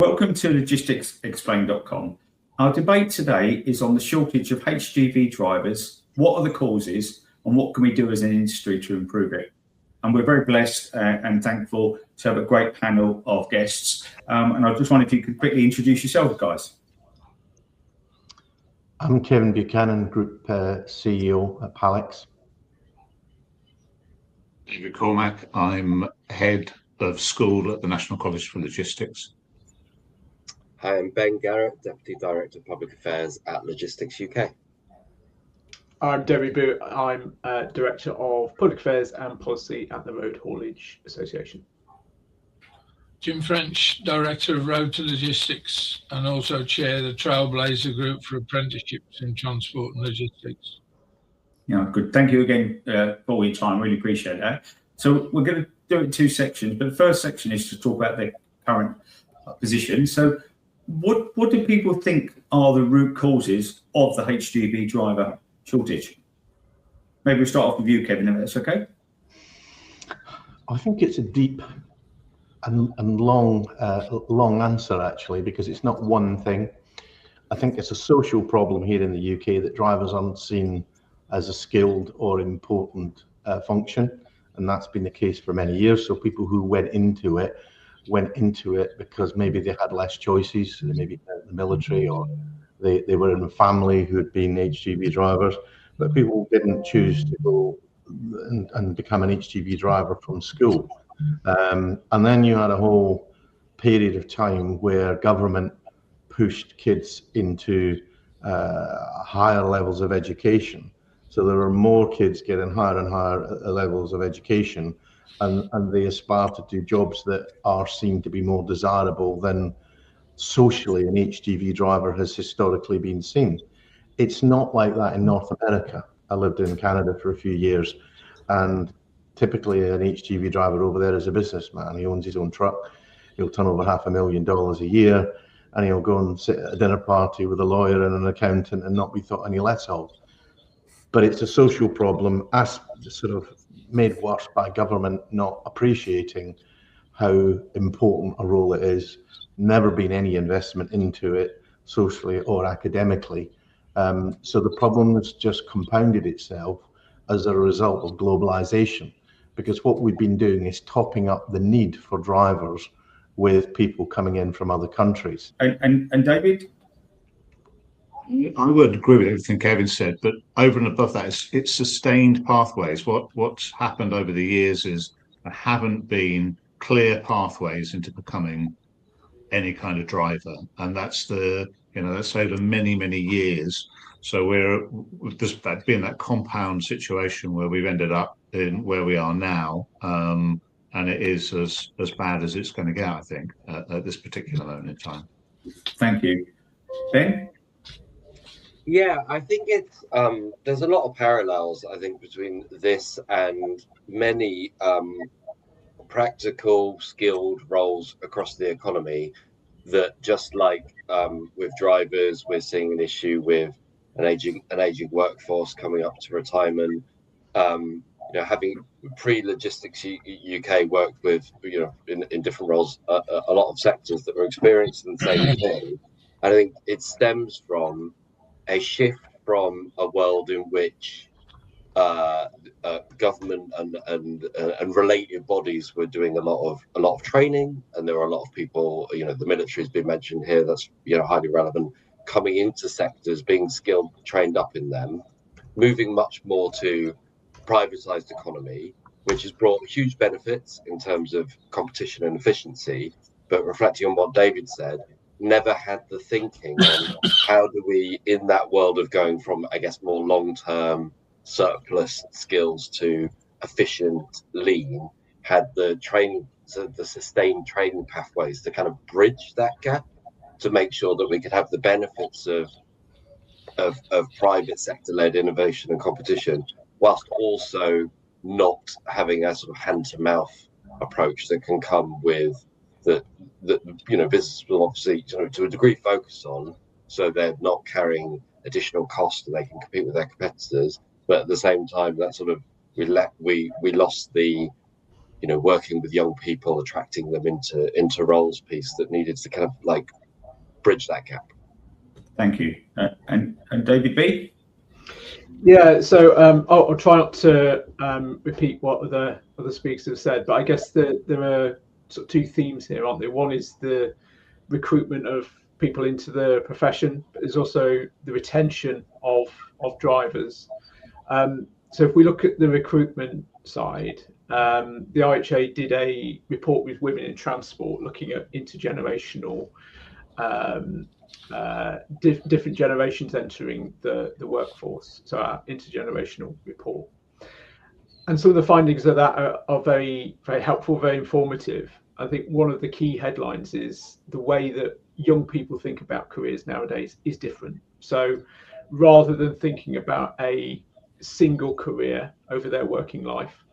Welcome to logisticsexplained.com. Our debate today is on the shortage of HGV drivers. What are the causes and what can we do as an industry to improve it? And we're very blessed and thankful to have a great panel of guests. And I just wonder if you could quickly introduce yourselves, guys. I'm Kevin Buchanan, Group CEO at Palex. David Cormack, I'm Head of School at the National College for Logistics. Hi, I'm Ben Garrett, Deputy Director of Public Affairs at Logistics UK. I'm Debbie Boo. I'm Director of Public Affairs and Policy at the Road Haulage Association. Jim French, Director of Road to Logistics and also Chair the Trailblazer Group for Apprenticeships in Transport and Logistics. Yeah, good. Thank you again for all your time. Really appreciate that. So we're going to do it in two sections, but the first section is to talk about the current position. So what do people think are the root causes of the HGV driver shortage? Maybe we'll start off with you, Kevin, if that's okay. I think it's a deep and long answer, actually, because it's not one thing. I think it's a social problem here in the UK that drivers aren't seen as a skilled or important function, and that's been the case for many years. So people who went into it because maybe they had less choices, maybe in the military, or they were in a family who had been HGV drivers, but people didn't choose to go and become an HGV driver from school. And then you had a whole period of time where government pushed kids into higher levels of education. So there were more kids getting higher and higher levels of education, and they aspire to do jobs that are seen to be more desirable than socially an HGV driver has historically been seen. It's not like that in North America. I lived in Canada for a few years, and typically an HGV driver over there is a businessman. He owns his own truck. He'll turn over $500,000 a year, and he'll go and sit at a dinner party with a lawyer and an accountant and not be thought any less of. But it's a social problem, as sort of made worse by government not appreciating how important a role it is. Never been any investment into it socially or academically. So the problem has just compounded itself as a result of globalization, because what we've been doing is topping up the need for drivers with people coming in from other countries. And David? I would agree with everything Kevin said, but over and above that, it's sustained pathways. What's happened over the years is there haven't been clear pathways into becoming any kind of driver, and that's over many years. So there's been that compound situation where we've ended up in where we are now, and it is as bad as it's going to get, I think, at this particular moment in time. Thank you. Ben? Yeah, I think it's there's a lot of parallels, I think, between this and many practical, skilled roles across the economy that, just like with drivers, we're seeing an issue with an aging workforce coming up to retirement. Having pre-Logistics UK worked with, in different roles, a lot of sectors that were experiencing the same thing. I think it stems from a shift from a world in which government and related bodies were doing a lot of training, and there were a lot of people, the military has been mentioned here, that's highly relevant, coming into sectors, being skilled, trained up in them, moving much more to privatized economy, which has brought huge benefits in terms of competition and efficiency, but reflecting on what David said, never had the thinking on how do we, in that world of going from, I guess, more long-term surplus skills to efficient, lean, had the training, so the sustained training pathways to kind of bridge that gap, to make sure that we could have the benefits of private sector-led innovation and competition, whilst also not having a sort of hand-to-mouth approach that can come with that business will obviously, to a degree, focus on, so they're not carrying additional costs and they can compete with their competitors. But at the same time, that sort of we lost the working with young people, attracting them into roles piece that needed to kind of like bridge that gap. Thank you. And David B? Yeah, so I'll try not to repeat what other speakers have said, but I guess there are sort of two themes here, aren't there? One is the recruitment of people into the profession, but there's also the retention of drivers. So if we look at the recruitment side, the IHA did a report with Women in Transport looking at intergenerational different generations entering the workforce, so our intergenerational report. And some of the findings of that are very, very helpful, very informative. I think one of the key headlines is the way that young people think about careers nowadays is different. So rather than thinking about a single career over their working life,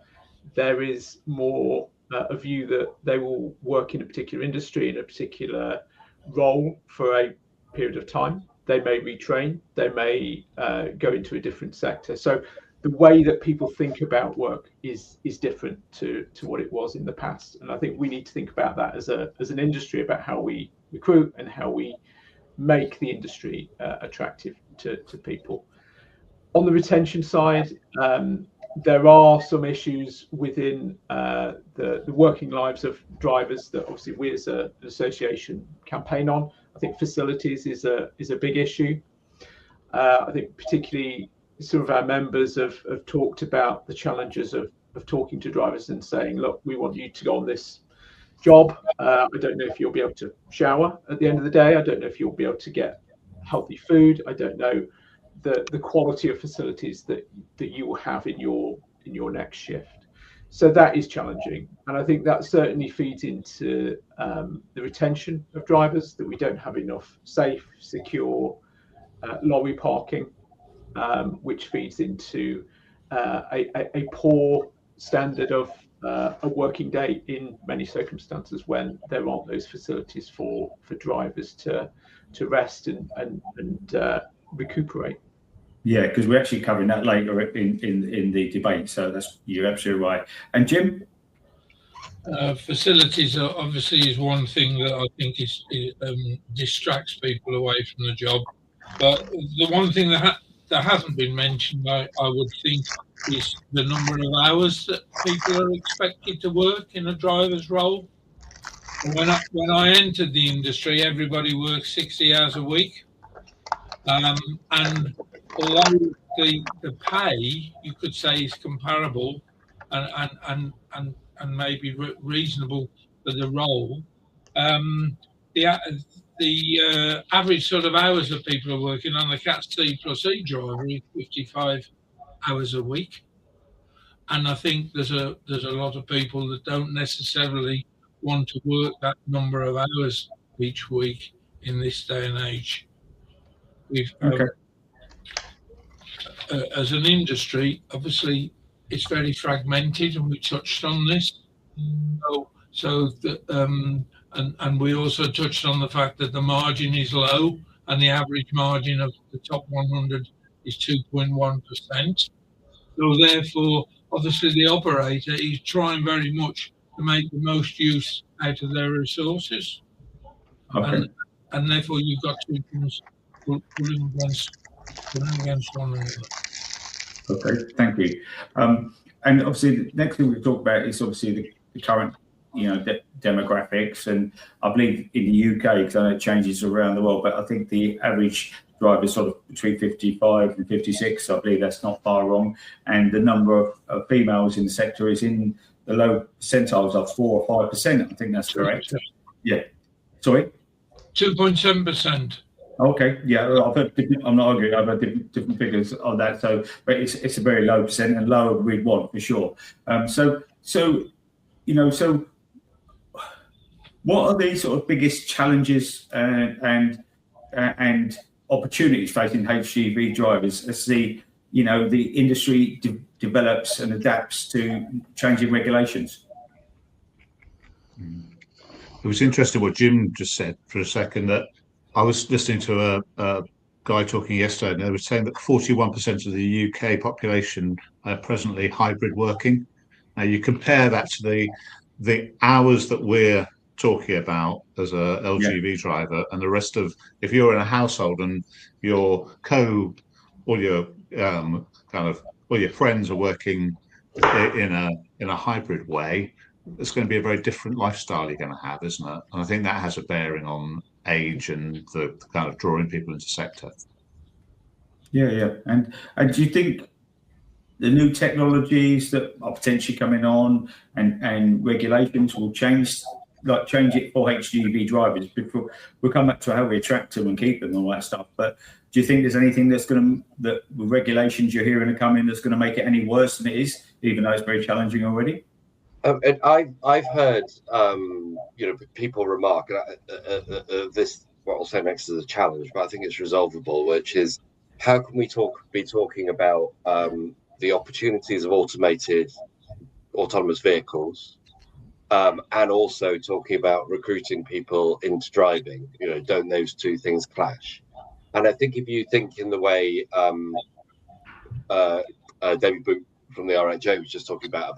there is more a view that they will work in a particular industry, in a particular role for a period of time. They may retrain, they may go into a different sector. So the way that people think about work is different to what it was in the past. And I think we need to think about that as an industry, about how we recruit and how we make the industry attractive to people. On the retention side, there are some issues within the working lives of drivers that obviously we as an association campaign on. I think facilities is a big issue. I think particularly some of our members have talked about the challenges of talking to drivers and saying, look, we want you to go on this job. I don't know if you'll be able to shower at the end of the day. I don't know if you'll be able to get healthy food. I don't know the quality of facilities that you will have in your next shift. So that is challenging, and I think that certainly feeds into the retention of drivers, that we don't have enough safe, secure lorry parking, which feeds into a poor standard of a working day in many circumstances when there aren't those facilities for drivers to rest and recuperate. Yeah, because we're actually covering that later in the debate. So you're absolutely right. And Jim? Facilities obviously is one thing that I think distracts people away from the job. But the one thing that hasn't been mentioned, I would think, is the number of hours that people are expected to work in a driver's role. When I entered the industry, everybody worked 60 hours a week, and although the pay, you could say, is comparable and maybe reasonable for the role, the average sort of hours that people are working on the Cat C plus E driver is 55 hours a week, and I think there's a lot of people that don't necessarily want to work that number of hours each week in this day and age. As an industry, obviously, it's very fragmented, and we touched on this. And we also touched on the fact that the margin is low, and the average margin of the top 100 is 2.1%. So therefore, obviously, the operator is trying very much to make the most use out of their resources. Okay. And therefore, you've got two things pulling against one another. Okay, thank you. And obviously, the next thing we talk about is obviously the current, demographics. And I believe in the UK, because I know it changes around the world, but I think the average driver is sort of between 55 and 56. So I believe that's not far wrong. And the number of females in the sector is in the low percentiles of 4 or 5%. I think that's correct. Yeah. Sorry? 2.7%. Okay, yeah, I'm not arguing. I've heard different figures on that. So, but it's a very low percent, and lower we'd want for sure. So what are the sort of biggest challenges and opportunities facing HGV drivers as the industry develops and adapts to changing regulations? It was interesting what Jim just said for a second, that I was listening to a guy talking yesterday, and they were saying that 41% of the UK population are presently hybrid working. Now you compare that to the hours that we're talking about as a LGV driver, and the rest of, if you're in a household and your all your all your friends are working in a hybrid way, it's going to be a very different lifestyle you're going to have, isn't it? And I think that has a bearing on age and the kind of drawing people into sector. Yeah. And do you think the new technologies that are potentially coming on and regulations will change it for HGV drivers? Before we'll come back to how we attract them and keep them and all that stuff. But do you think there's anything that the regulations you're hearing are coming that's going to make it any worse than it is, even though it's very challenging already? And I've heard people remark this. What I'll say next is a challenge, but I think it's resolvable. Which is, how can we be talking about the opportunities of autonomous vehicles, and also talking about recruiting people into driving? Don't those two things clash? And I think if you think in the way David Boot from the RHA was just talking about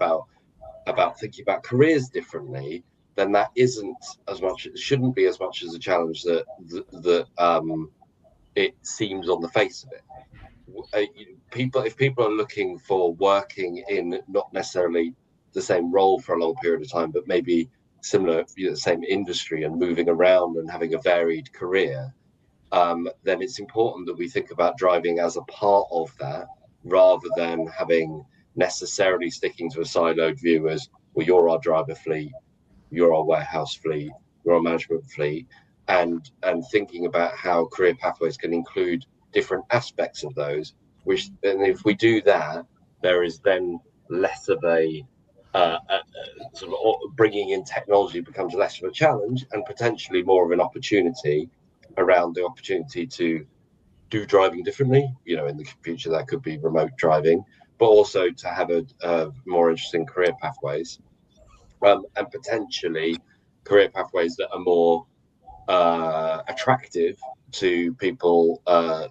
thinking about careers differently, then that shouldn't be as much as a challenge that it seems on the face of it. If people are looking for working in not necessarily the same role for a long period of time, but maybe similar, the same industry, and moving around and having a varied career, then it's important that we think about driving as a part of that, rather than having necessarily sticking to a siloed view as, well, you're our driver fleet, you're our warehouse fleet, you're our management fleet, and thinking about how career pathways can include different aspects of those. And if we do that, there is then less of a sort of bringing in technology becomes less of a challenge, and potentially more of an opportunity around the opportunity to do driving differently. In the future that could be remote driving, but also to have a more interesting career pathways, and potentially career pathways that are more attractive to people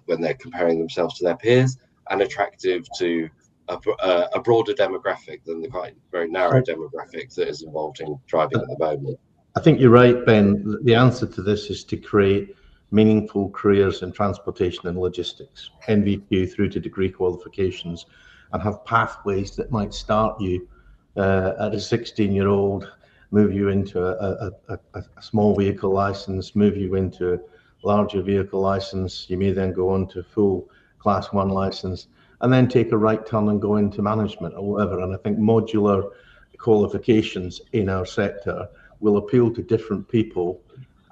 when they're comparing themselves to their peers, and attractive to a broader demographic than the quite very narrow demographic that is involved in driving at the moment. I think you're right, Ben. The answer to this is to create meaningful careers in transportation and logistics, NVQ through to degree qualifications, and have pathways that might start you at a 16-year-old, move you into a small vehicle license, move you into a larger vehicle license. You may then go on to full Class 1 license, and then take a right turn and go into management or whatever. And I think modular qualifications in our sector will appeal to different people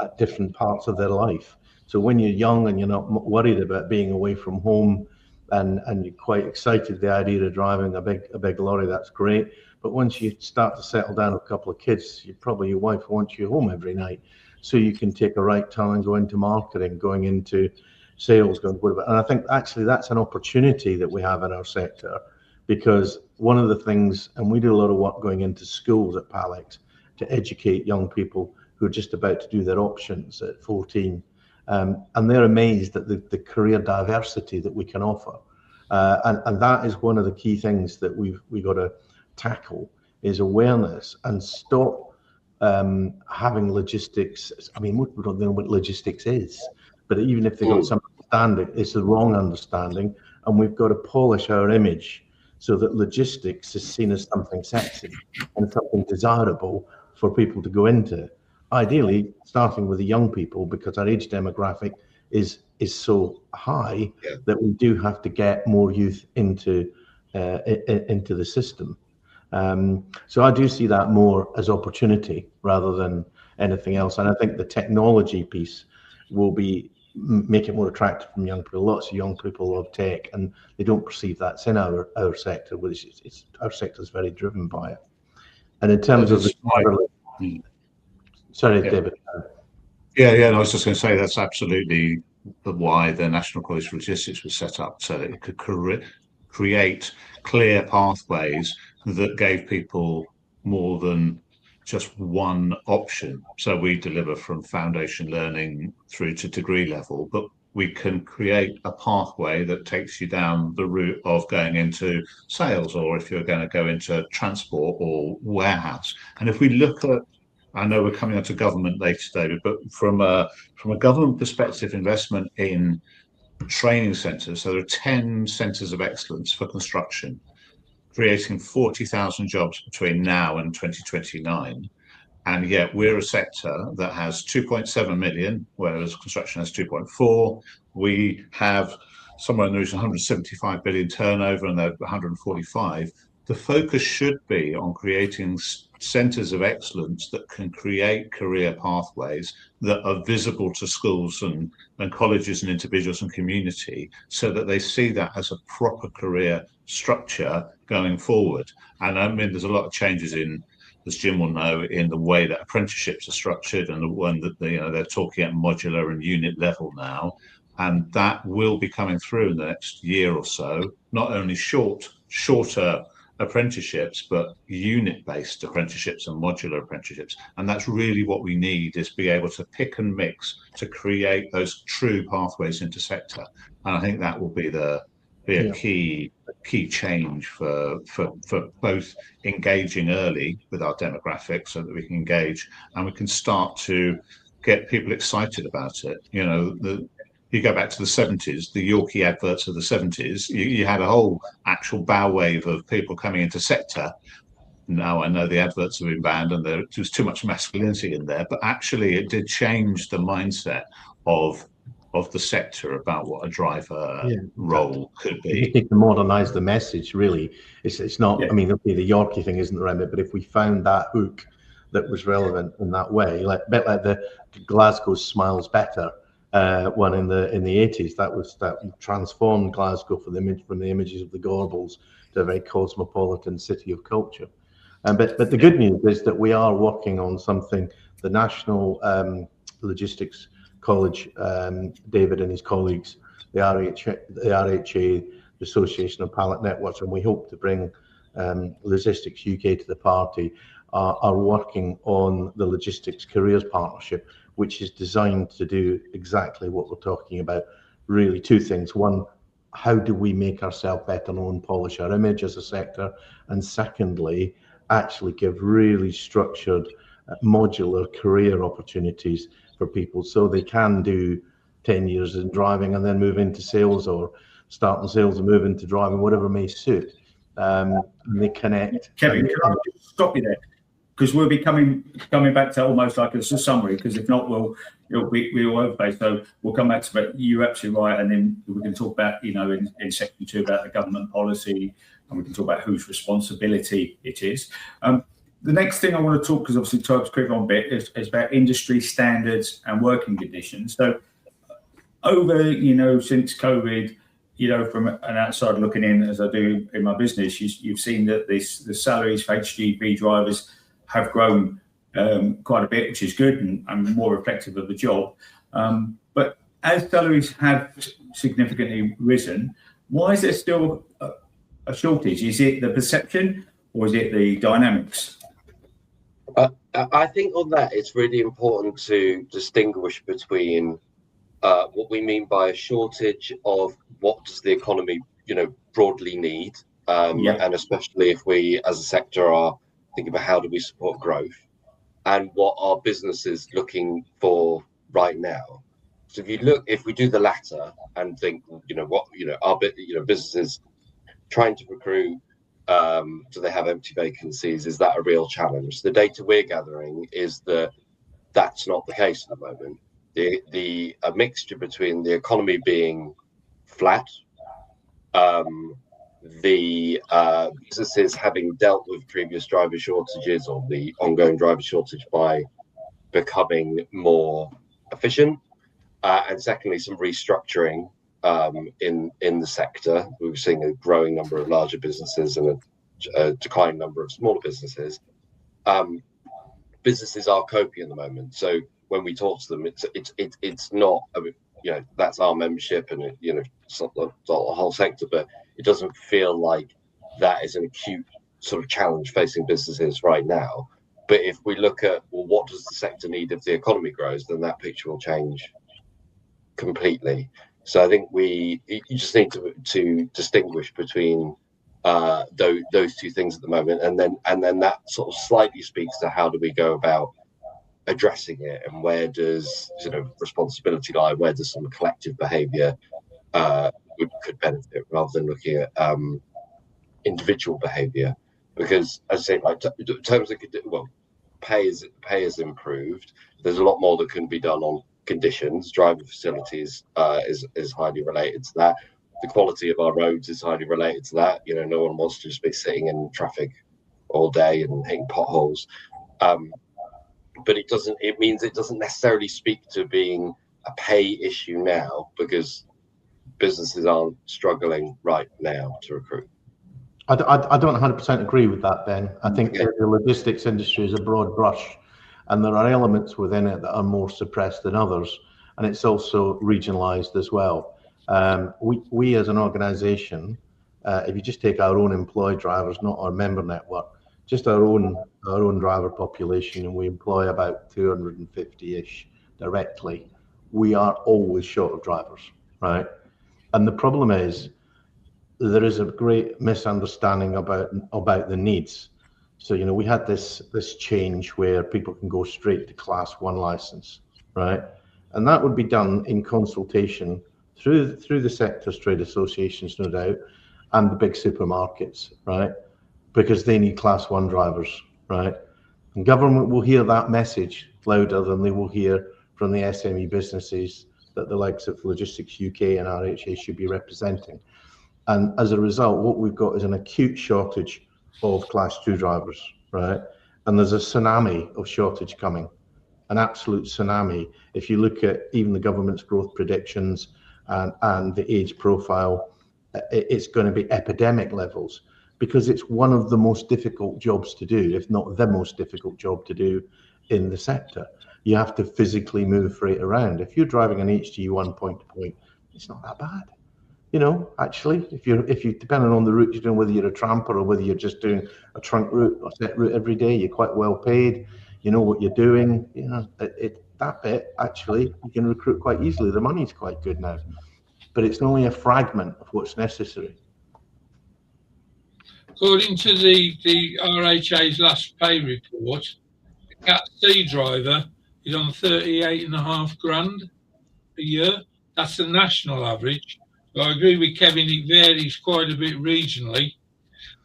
at different parts of their life. So when you're young and you're not worried about being away from home, and you're quite excited the idea of driving a big lorry, that's great. But once you start to settle down with a couple of kids, your wife wants you home every night. So you can take a right turn and go into marketing, going into sales, going whatever. And I think actually that's an opportunity that we have in our sector, because one of the things, and we do a lot of work going into schools at Palex to educate young people who are just about to do their options at 14. And they're amazed at the career diversity that we can offer. And that is one of the key things that we got to tackle, is awareness, and stop having logistics. I mean, most people don't know what logistics is, but even if they got some understanding, it's the wrong understanding. And we've got to polish our image so that logistics is seen as something sexy and something desirable for people to go into. Ideally, starting with the young people, because our age demographic is so high that we do have to get more youth into the system. So I do see that more as opportunity rather than anything else. And I think the technology piece will make it more attractive from young people. Lots of young people love tech, and they don't perceive that's in our sector, which our sector is very driven by it. And in terms of sorry, David. Yeah, I was just going to say that's absolutely why the National College for Logistics was set up, so that it could create clear pathways that gave people more than just one option. So we deliver from foundation learning through to degree level, but we can create a pathway that takes you down the route of going into sales, or if you're going to go into transport or warehouse. And if we look at, I know we're coming on to government later, David, but from a government perspective, investment in training centres, so there are 10 centres of excellence for construction, creating 40,000 jobs between now and 2029. And yet we're a sector that has 2.7 million, whereas construction has 2.4. We have somewhere in the region of 175 billion turnover, and they're 145. The focus should be on creating centres of excellence that can create career pathways that are visible to schools and colleges and individuals and community, so that they see that as a proper career structure going forward. And I mean, there's a lot of changes in, as Jim will know, in the way that apprenticeships are structured, and the one that they're talking at modular and unit level now, and that will be coming through in the next year or so. Not only shorter apprenticeships, but unit-based apprenticeships and modular apprenticeships, and that's really what we need, is be able to pick and mix to create those true pathways into sector. And I think that will be a key change for both engaging early with our demographics, so that we can engage and we can start to get people excited about it. You go back to the 70s, the Yorkie adverts of the 70s, you had a whole actual bow wave of people coming into sector. Now I know the adverts have been banned and there was too much masculinity in there, but actually it did change the mindset of the sector about what a driver role could be. We just need to modernise the message, really. It's not, I mean, okay, the Yorkie thing isn't around it, but if we found that hook that was relevant in that way, a bit like the Glasgow Smiles Better one in the 80s, that transformed Glasgow from the images of the Gorbals to a very cosmopolitan city of culture. But the good news is that we are working on something. The National Logistics College, David and his colleagues, the RHA, the Association of Pallet Networks, and we hope to bring Logistics UK to the party, are working on the Logistics Careers Partnership, which is designed to do exactly what we're talking about. Really, two things. One, how do we make ourselves better known, polish our image as a sector? And secondly, actually give really structured modular career opportunities for people, so they can do 10 years in driving and then move into sales, or start in sales and move into driving, whatever may suit. And they connect. Kevin, can I just stop you there? Because we'll be coming back to almost like a summary, because if not, we'll be all over the place. So we'll come back to, but you're absolutely right. And then we're going to talk about, in section 2 about the government policy, and we can talk about whose responsibility it is. The next thing I want to talk, because obviously time's quick on a bit, is about industry standards and working conditions. So over, since COVID, from an outside looking in, as I do in my business, you've seen that the salaries for HGV drivers have grown quite a bit, which is good and more reflective of the job. But as salaries have significantly risen, why is there still a shortage? Is it the perception or is it the dynamics? I think on that, it's really important to distinguish between what we mean by a shortage of what does the economy, broadly need, and especially if we, as a sector, are thinking about how do we support growth, and what are businesses looking for right now. So if we do the latter and think, our businesses trying to recruit, do they have empty vacancies? Is that a real challenge? The data we're gathering is that that's not the case at the moment. A mixture between the economy being flat, the businesses having dealt with previous driver shortages or the ongoing driver shortage by becoming more efficient, and secondly, some restructuring in the sector. We're seeing a growing number of larger businesses and a declining number of smaller businesses. Businesses are coping at the moment. So when we talk to them, it's not, that's our membership, and it's not the whole sector, but it doesn't feel like that is an acute sort of challenge facing businesses right now. But if we look at, well, what does the sector need if the economy grows, then that picture will change. completely. So I think you just need to distinguish between those two things at the moment, and then that sort of slightly speaks to how do we go about addressing it, and where does responsibility lie, where does some collective behaviour could benefit, rather than looking at individual behaviour. Because as I say, like in terms of pay is improved. There's a lot more that can be done on conditions. Driving facilities is highly related to that. The quality of our roads is highly related to that. No one wants to just be sitting in traffic all day and hitting potholes. But it means it doesn't necessarily speak to being a pay issue now, because businesses aren't struggling right now to recruit. I don't 100% agree with that, Ben. I think the logistics industry is a broad brush, and there are elements within it that are more suppressed than others, and it's also regionalised as well. We as an organisation, if you just take our own employed drivers, not our member network, just our own driver population, and we employ about 250-ish directly, we are always short of drivers, right? And the problem is, there is a great misunderstanding about the needs. So we had this change where people can go straight to Class 1 license, right? And that would be done in consultation through the sector's trade associations, no doubt, and the big supermarkets, right? Because they need Class 1 drivers, right? And government will hear that message louder than they will hear from the SME businesses that the likes of Logistics UK and RHA should be representing. And as a result, what we've got is an acute shortage of Class 2 drivers, right? And there's a tsunami of shortage coming, an absolute tsunami. If you look at even the government's growth predictions and the age profile, it's going to be epidemic levels, because it's one of the most difficult jobs to do, if not the most difficult job to do in the sector. You have to physically move freight around. If you're driving an HGV point to point, it's not that bad. Actually, if you depending on the route you're doing, whether you're a tramper or whether you're just doing a trunk route or set route every day, you're quite well paid. You know what you're doing. That bit actually you can recruit quite easily. The money's quite good now, but it's only a fragment of what's necessary. According to the RHA's last pay report, a Cat C driver is on 38.5 grand a year. That's the national average. So I agree with Kevin, it varies quite a bit regionally,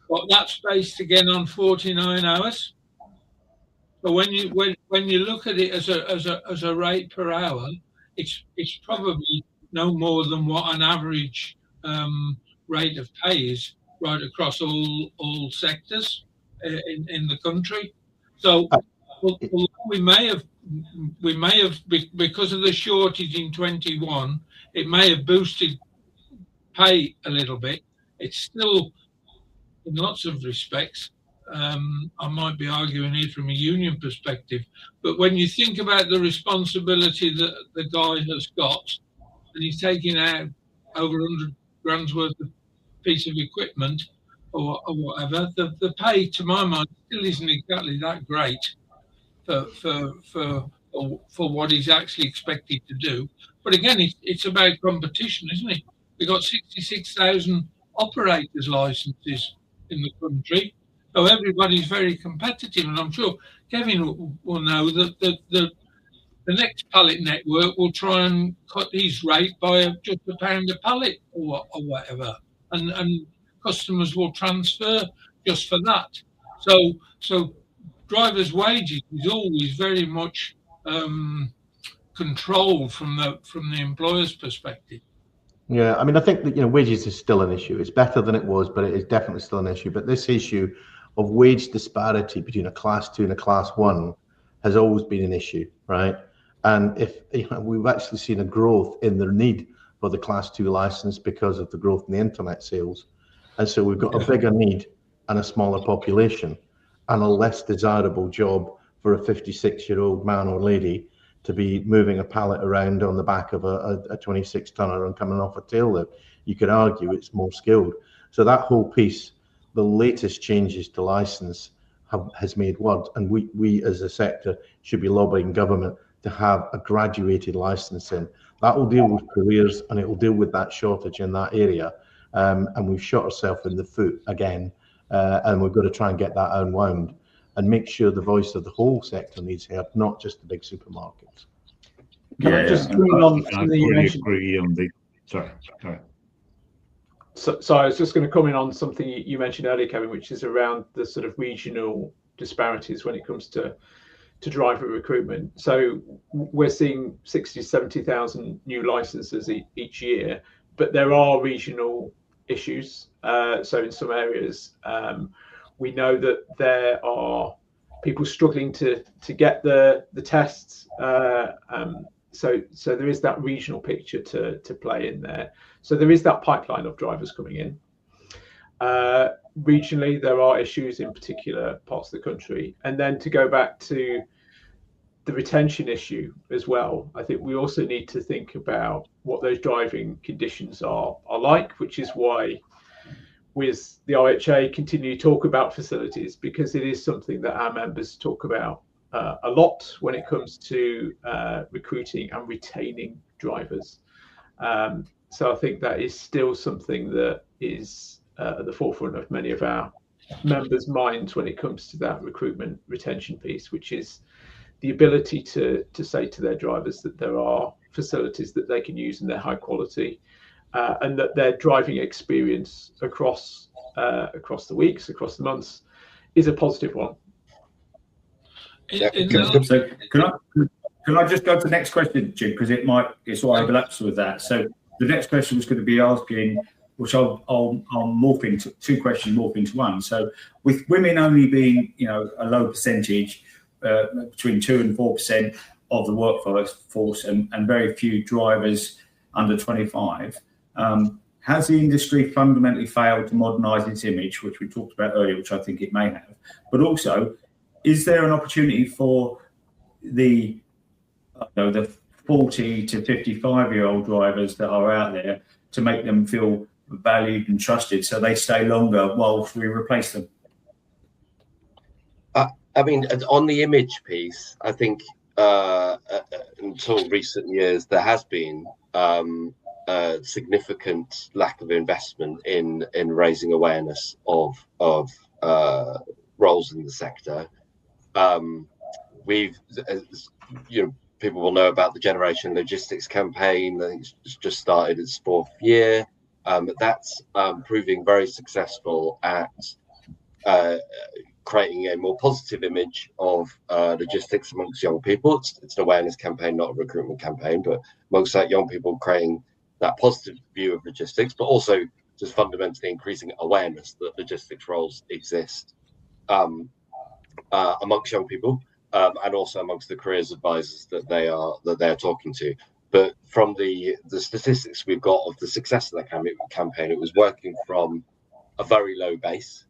but that's based again on 49 hours. So when you look at it as a rate per hour, it's probably no more than what an average rate of pay is right across all sectors in the country. So we may have because of the shortage in 21, it may have boosted pay a little bit. It's still, in lots of respects, I might be arguing here from a union perspective, but when you think about the responsibility that the guy has got, and he's taking out over 100 grand's worth of piece of equipment or whatever, the pay, to my mind, still isn't exactly that great for what he's actually expected to do. But again, it's about competition, isn't it? We've got 66,000 operators licenses in the country, so everybody's very competitive. And I'm sure Kevin will know that the next pallet network will try and cut his rate by just £1 a pallet or whatever, and customers will transfer just for that. So drivers' wages is always very much controlled from the employer's perspective. Yeah, I mean, I think that wages is still an issue. It's better than it was, but it is definitely still an issue. But this issue of wage disparity between a Class 2 and a Class 1 has always been an issue, right? And if we've actually seen a growth in the need for the Class 2 license because of the growth in the internet sales, and so we've got a bigger need and a smaller population and a less desirable job for a 56-year-old man or lady to be moving a pallet around on the back of a 26-tonner and coming off a tail lift. You could argue it's more skilled. So that whole piece, the latest changes to license has made words, and we as a sector should be lobbying government to have a graduated licensing That will deal with careers, and it will deal with that shortage in that area. And we've shot ourselves in the foot again, and we've got to try and get that unwound and make sure the voice of the whole sector needs help, not just the big supermarkets. Can I just bring on something you mentioned? Agree on the. Sorry. So I was just going to comment on something you mentioned earlier, Kevin, which is around the sort of regional disparities when it comes to driver recruitment. So we're seeing 60, 70,000 new licenses each year, but there are regional issues. So in some areas, we know that there are people struggling to get the tests. So there is that regional picture to play in there. So there is that pipeline of drivers coming in. Regionally, there are issues in particular parts of the country. And then to go back to the retention issue as well, I think we also need to think about what those driving conditions are like, which is why with the RHA continue to talk about facilities, because it is something that our members talk about a lot when it comes to recruiting and retaining drivers. So I think that is still something that is at the forefront of many of our members' minds when it comes to that recruitment retention piece, which is the ability to say to their drivers that there are facilities that they can use and they're high quality, and that their driving experience across the weeks, across the months, is a positive one. So can I just go to the next question, Jim, because it's all overlaps with that. So the next question was going to be asking, which I'll morph into two questions, morph into one. So with women only being, a low percentage, between 2 and 4% of the workforce, and very few drivers under 25, has the industry fundamentally failed to modernise its image, which we talked about earlier, which I think it may have, but also, is there an opportunity for the 40 to 55-year-old drivers that are out there to make them feel valued and trusted so they stay longer whilst we replace them? I mean, on the image piece, I think until recent years, there has been a significant lack of investment in raising awareness of roles in the sector. People will know about the Generation Logistics campaign. I think it's just started its 4th year. That's proving very successful at creating a more positive image of logistics amongst young people. It's an awareness campaign, not a recruitment campaign, but amongst that young people, creating that positive view of logistics, but also just fundamentally increasing awareness that logistics roles exist amongst young people, and also amongst the careers advisors that they are talking to. But from the statistics we've got of the success of that campaign, it was working from a very low base.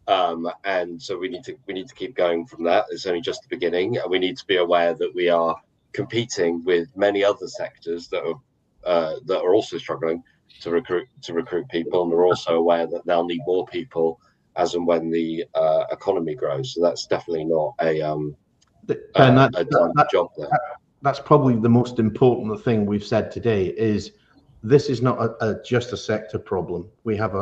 And so we need to keep going from that. It's only just the beginning, and we need to be aware that we are competing with many other sectors that are also struggling to recruit people, and we're also aware that they'll need more people as and when the economy grows. So that's definitely not a job there. That's probably the most important thing we've said today. Is this is not just a sector problem. We have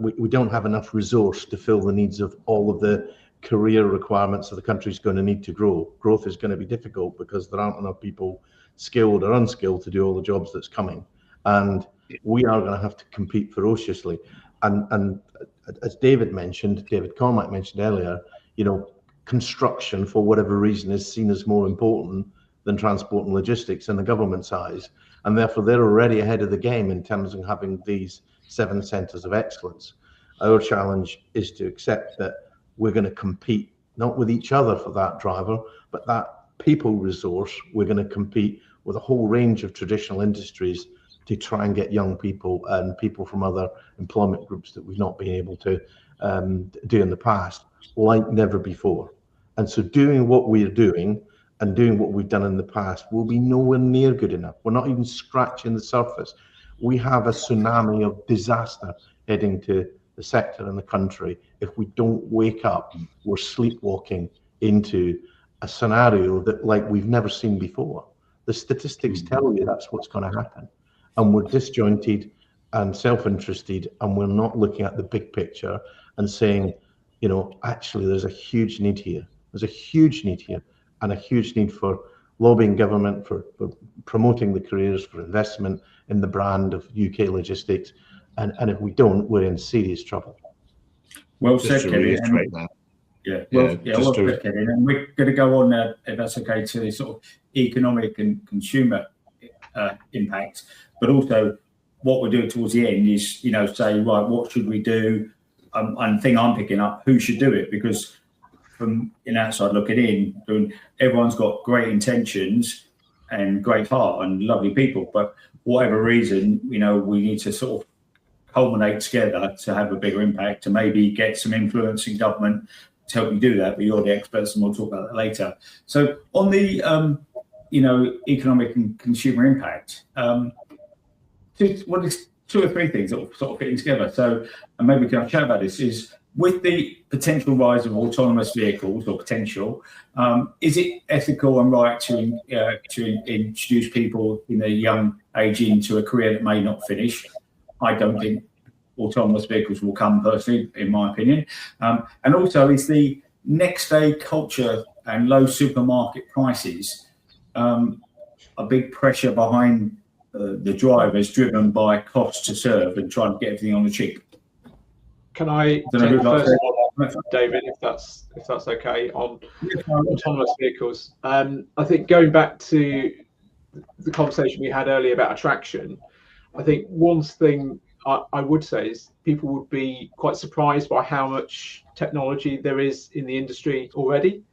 we don't have enough resource to fill the needs of all of the career requirements that the country's going to need to grow. Growth is going to be difficult because there aren't enough people, skilled or unskilled, to do all the jobs that's coming, and we are going to have to compete ferociously. And as David Cormack mentioned earlier, construction, for whatever reason, is seen as more important than transport and logistics in the government size, and therefore they're already ahead of the game in terms of having these 7 centres of excellence. Our challenge is to accept that we're going to compete not with each other for that driver, but that people resource. We're going to compete with a whole range of traditional industries to try and get young people and people from other employment groups that we've not been able to do in the past, like never before. And so doing what we're doing and doing what we've done in the past will be nowhere near good enough. We're not even scratching the surface. We have a tsunami of disaster heading to the sector and the country. If we don't wake up, we're sleepwalking into a scenario that like we've never seen before. The statistics tell you that's what's going to happen. And we're disjointed and self-interested, and we're not looking at the big picture and saying, actually, there's a huge need here. There's a huge need here, and a huge need for lobbying government, for promoting the careers, for investment in the brand of UK logistics. And if we don't, we're in serious trouble. Well Just said, to Kevin. reiterate that. Well said, Kevin. And we're going to go on, if that's okay, to the sort of economic and consumer impact, but also what we're doing towards the end is, say, right, what should we do? And the thing I'm picking up, who should do it? Because from an outside looking in, everyone's got great intentions and great heart and lovely people, but for whatever reason, we need to sort of culminate together to have a bigger impact, to maybe get some influence in government to help you do that. But you're the experts, and we'll talk about that later. So on the economic and consumer impact, two or three things that sort of fitting together. So, and maybe we can chat about this, is with the potential rise of autonomous vehicles, or potential, is it ethical and right to introduce people in a young age into a career that may not finish? I don't think autonomous vehicles will come, personally, in my opinion. And also, is the next day culture and low supermarket prices a big pressure behind the drivers, driven by cost to serve and trying to get everything on the cheap? Can I take the first one, David, if that's okay, on autonomous vehicles? I think going back to the conversation we had earlier about attraction, I think one thing I would say is people would be quite surprised by how much technology there is in the industry already.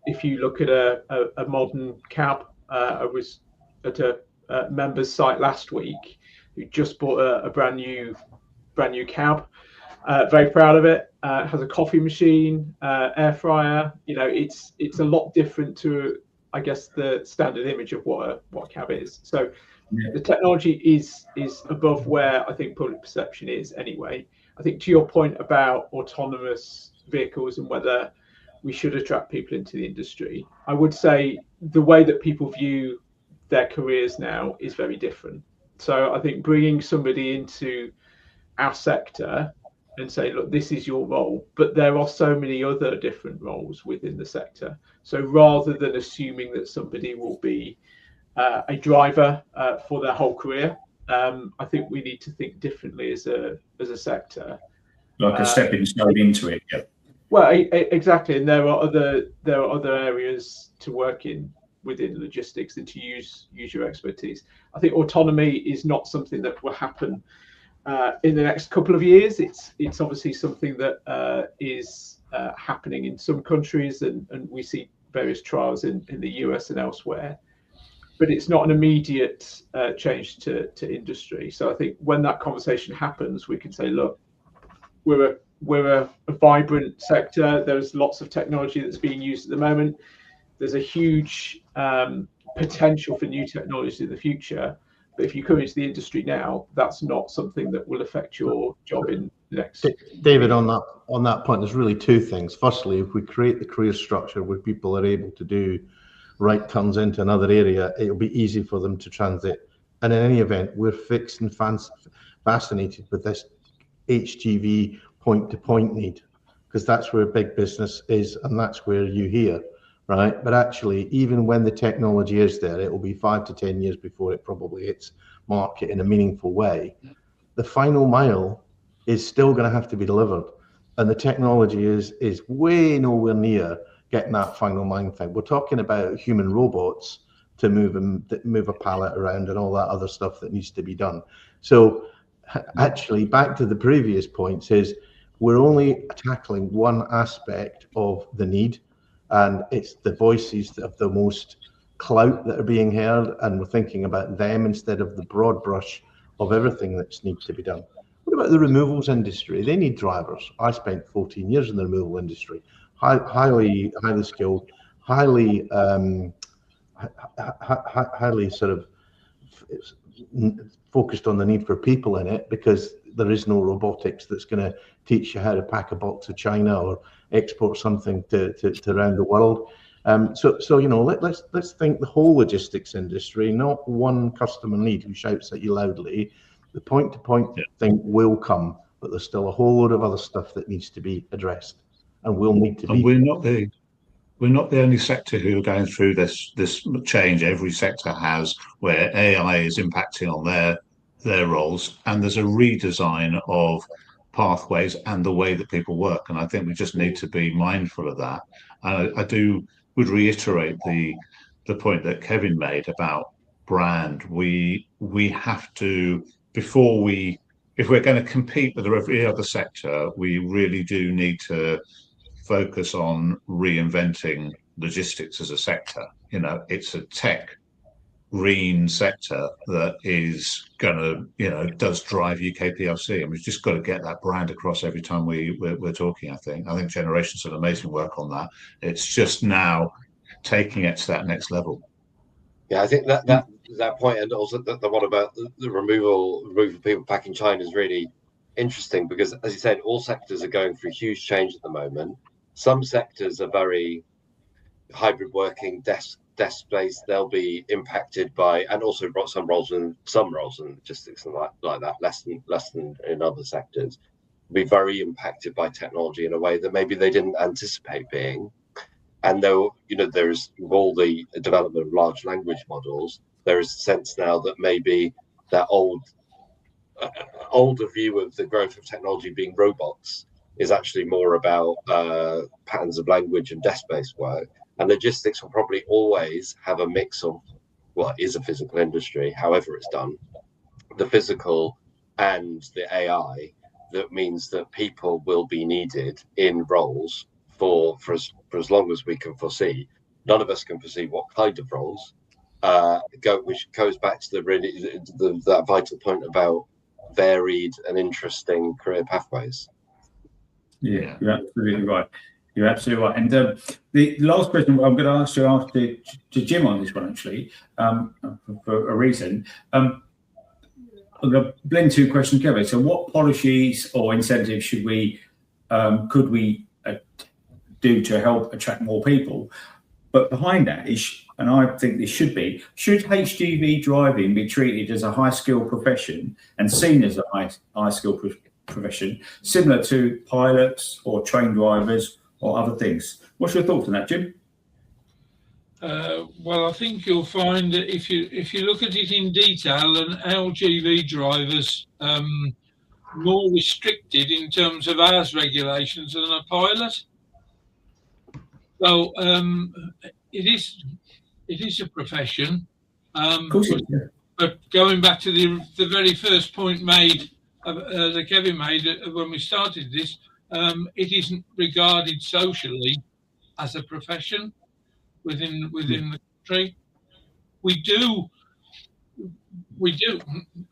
If you look at a modern cab, I was at a member's site last week who just bought a brand new cab. Very proud of it. It has a coffee machine, air fryer. It's a lot different to, I guess, the standard image of what a cab is. So the technology is above where I think public perception is anyway. I think to your point about autonomous vehicles and whether we should attract people into the industry, I would say the way that people view their careers now is very different. So I think bringing somebody into our sector and say, look, this is your role, but there are so many other different roles within the sector. So rather than assuming that somebody will be a driver for their whole career, I think we need to think differently as a sector, like a stepping stone into it. Yeah. Well, exactly, and there are other areas to work in within logistics and to use your expertise. I think autonomy is not something that will happen in the next couple of years. It's obviously something that is happening in some countries, and we see various trials in the US and elsewhere. But it's not an immediate change to industry. So I think when that conversation happens, we can say, look, we're a vibrant sector. There's lots of technology that's being used at the moment. There's a huge potential for new technology in the future. But if you come into the industry now, that's not something that will affect your job in the next. David, on that point, there's really two things. Firstly, if we create the career structure where people are able to do right turns into another area, it'll be easy for them to transit. And in any event, we're fixed and fascinated with this HGV point-to-point need, because that's where big business is, and that's where you hear, right? But actually, even when the technology is there, it will be 5 to 10 years before it probably hits market in a meaningful way. The final mile is still going to have to be delivered, and the technology is way nowhere near getting that final mile thing. We're talking about human robots to move a pallet around and all that other stuff that needs to be done. So actually, back to the previous points, is we're only tackling one aspect of the need, and it's the voices that have the most clout that are being heard, and we're thinking about them instead of the broad brush of everything that needs to be done. What about the removals industry? They need drivers. I spent 14 years in the removal industry, highly skilled, highly sort of focused on the need for people in it, because there is no robotics that's going to teach you how to pack a box to China or export something to around the world. So you know, let's think the whole logistics industry, not one customer need who shouts at you loudly. The point-to-point thing will come, but there's still a whole load of other stuff that needs to be addressed, and will need to be. And we're not the only sector who are going through this change. Every sector has, where AI is impacting on their roles, and there's a redesign of pathways and the way that people work. And I think we just need to be mindful of that. And I would reiterate the point that Kevin made about brand. We have to, if we're going to compete with every other sector, we really do need to focus on reinventing logistics as a sector. You know, it's a tech green sector that is gonna, does drive UK PLC, and we've just got to get that brand across every time we're talking. I think Generation's done amazing work on that. It's just now taking it to that next level. Yeah, I think that point, and also the one about the removal of people back in China is really interesting, because, as you said, all sectors are going through huge change at the moment. Some sectors are very hybrid working, desk space. They'll be impacted by, and also some roles in logistics and like that, less than in other sectors, be very impacted by technology in a way that maybe they didn't anticipate being. And though, there's all the development of large language models, there is a sense now that maybe that older view of the growth of technology being robots is actually more about patterns of language and desk-based work. And logistics will probably always have a mix of what is a physical industry, however it's done, the physical and the AI. That means that people will be needed in roles for as long as we can foresee. None of us can foresee what kind of roles, which goes back to that vital point about varied and interesting career pathways. Yeah, you're absolutely right. You're absolutely right. And the last question I'm going to ask you after to Jim on this one, actually, for a reason. I'm going to blend two questions together. So, what policies or incentives could we do to help attract more people? But behind that is, and I think this should HGV driving be treated as a high-skill profession and seen as a high-skill profession, similar to pilots or train drivers or other things? What's your thoughts on that, Jim? Well, I think you'll find that if you look at it in detail, an HGV driver's more restricted in terms of hours regulations than a pilot. So it is a profession. Of course it is. But going back to the very first point made, that Kevin made when we started this, it isn't regarded socially as a profession within the country. We do,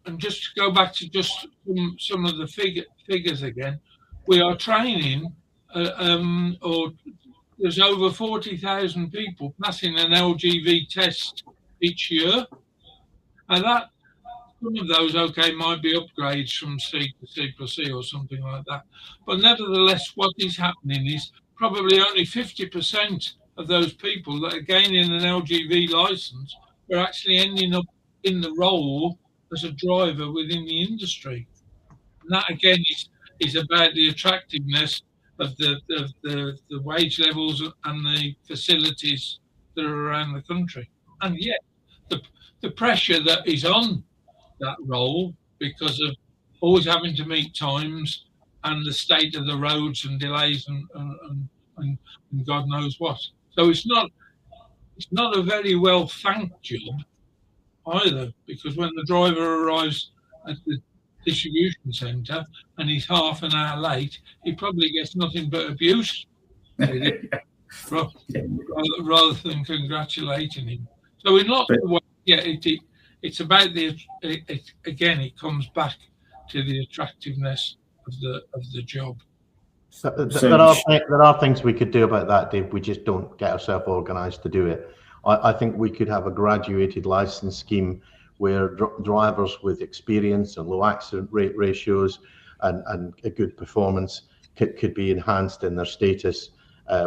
and just to go back to just some of the figures again, we are training, or there's over 40,000 people passing an LGV test each year, and that some of those might be upgrades from C to C+C or something like that. But nevertheless, what is happening is probably only 50% of those people that are gaining an LGV license are actually ending up in the role as a driver within the industry. And that again is about the attractiveness of the wage levels and the facilities that are around the country. And yet the pressure that is on that role, because of always having to meet times and the state of the roads and delays and God knows what. So it's not a very well thanked job either, because when the driver arrives at the distribution centre and he's half an hour late, he probably gets nothing but abuse rather than congratulating him. So in lots of ways, it's about it comes back to the attractiveness of the job. So there are things we could do about that, Dave. We just don't get ourselves organised to do it. I think we could have a graduated licence scheme where drivers with experience and low accident rate ratios and a good performance could be enhanced in their status,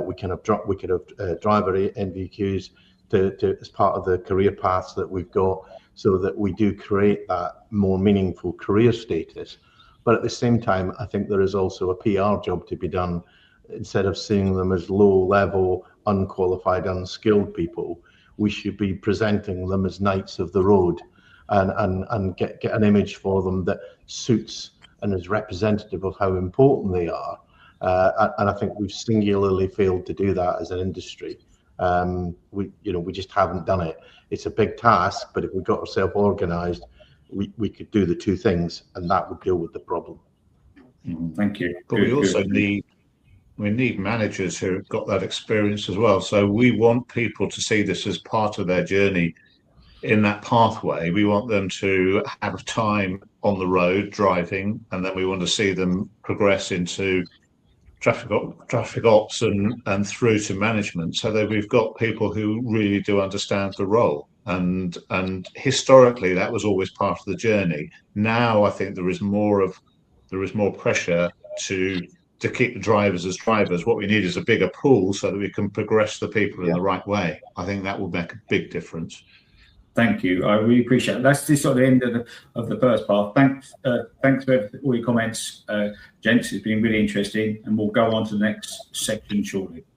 We could have driver NVQs to as part of the career paths that we've got, so that we do create that more meaningful career status. But at the same time, I think there is also a PR job to be done. Instead of seeing them as low-level, unqualified, unskilled people, we should be presenting them as knights of the road, and get an image for them that suits and is representative of how important they are. And I think we've singularly failed to do that as an industry. We just haven't done it. It's a big task, but if we got ourselves organised, we could do the two things, and that would deal with the problem. Thank you. But we also need managers who have got that experience as well. So we want people to see this as part of their journey in that pathway. We want them to have time on the road driving, and then we want to see them progress into traffic ops and through to management, so that we've got people who really do understand the role. And historically, that was always part of the journey. Now I think there is more pressure to keep the drivers as drivers. What we need is a bigger pool so that we can progress the people in the right way. I think that will make a big difference. Thank you. I really appreciate it. That's just sort of the end of the first part. Thanks for all your comments, gents. It's been really interesting, and we'll go on to the next section shortly.